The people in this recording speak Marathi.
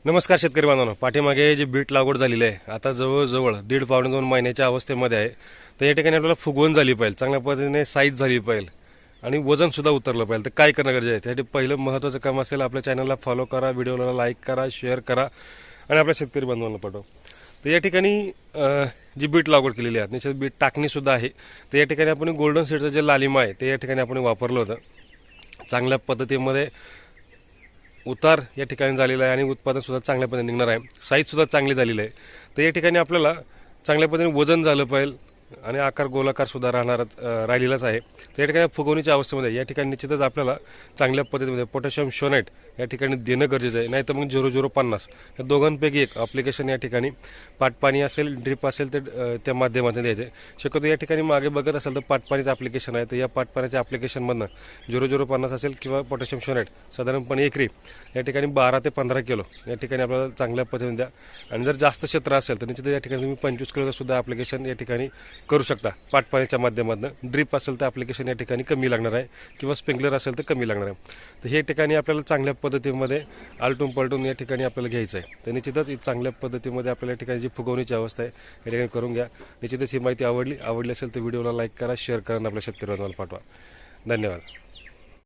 नमस्कार शेतकरी बांधवांनो, पाठीमागे जी बीट लागवड झालेली आहे आता जवळजवळ 1.5-2 महिन्याच्या अवस्थेमध्ये आहे. तर या ठिकाणी आपल्याला फुगवण झाली पाहिजे, चांगल्या पद्धतीने साईज झाली पाहिजे आणि वजनसुद्धा उतरलं पाहिजे. तर काय करणं गरजेचं आहे? त्यासाठी पहिलं महत्त्वाचं काम असेल आपल्या चॅनलला फॉलो करा, व्हिडिओला लाईक करा, शेअर करा आणि आपल्या शेतकरी बांधवांना पाठवा. तर या ठिकाणी जी बीट लागवड केलेली आहे, निश्चित बीट टाकणीसुद्धा आहे. तर या ठिकाणी आपण गोल्डन सीडचं जे लालिमा आहे ते या ठिकाणी आपण वापरलं होतं. चांगल्या पद्धतीमध्ये उतार या ठिकाणी झालेला आहे आणि उत्पादनसुद्धा चांगल्या पद्धतीने निघणार आहे. साईजसुद्धा चांगली झालेली आहे. तर या ठिकाणी आपल्याला चांगल्या पद्धतीने वजन झालं पाहिजे आणि आकार गोलाकारसुद्धा राहिलेलाच आहे. तर या ठिकाणी फुगवणीच्या अवस्थेमध्ये या ठिकाणी निश्चितच आपल्याला चांगल्या पद्धतीमध्ये पोटॅशियम शोनाईट या ठिकाणी देणं गरजेचं आहे. नाही तर मग 0050 या दोघांपैकी एक ॲप्लिकेशन या ठिकाणी पाटपाणी असेल, ड्रिप असेल तर त्या माध्यमातून द्यायचे. शक्यतो या ठिकाणी मागे बघत असेल तर पाटपाणीचं ॲप्लिकेशन आहे. तर या पाटपाण्याच्या ॲप्लिकेशनमधनं 0050 असेल किंवा पोटॅशियम शोनाईट साधारणपणे एकरी या ठिकाणी 12 ते 15 किलो या ठिकाणी आपल्याला चांगल्या पद्धतीने द्या. आणि जर जास्त क्षेत्र असेल तर निश्चित या ठिकाणी तुम्ही 25 किलोचं सुद्धा ॲप्लिकेशन या ठिकाणी करू शकता पाटपाण्याच्या माध्यमातून. ड्रिप असेल तर ॲप्लिकेशन या ठिकाणी कमी लागणार आहे किंवा स्प्रिंकलर असेल तर कमी लागणार आहे. तर हे ठिकाणी आपल्याला चांगल्या पद्धतीमध्ये आलटून पलटून या ठिकाणी आपल्याला घ्यायचं आहे. तर निश्चितच चांगल्या पद्धतीमध्ये आपल्याला या ठिकाणी जी फुगवणीची अवस्था आहे या ठिकाणी करून घ्या. निश्चितच ही माहिती आवडली असेल तर व्हिडिओला लाईक करा, शेअर करा आणि आपल्या शेतकऱ्यांना पाठवा. धन्यवाद.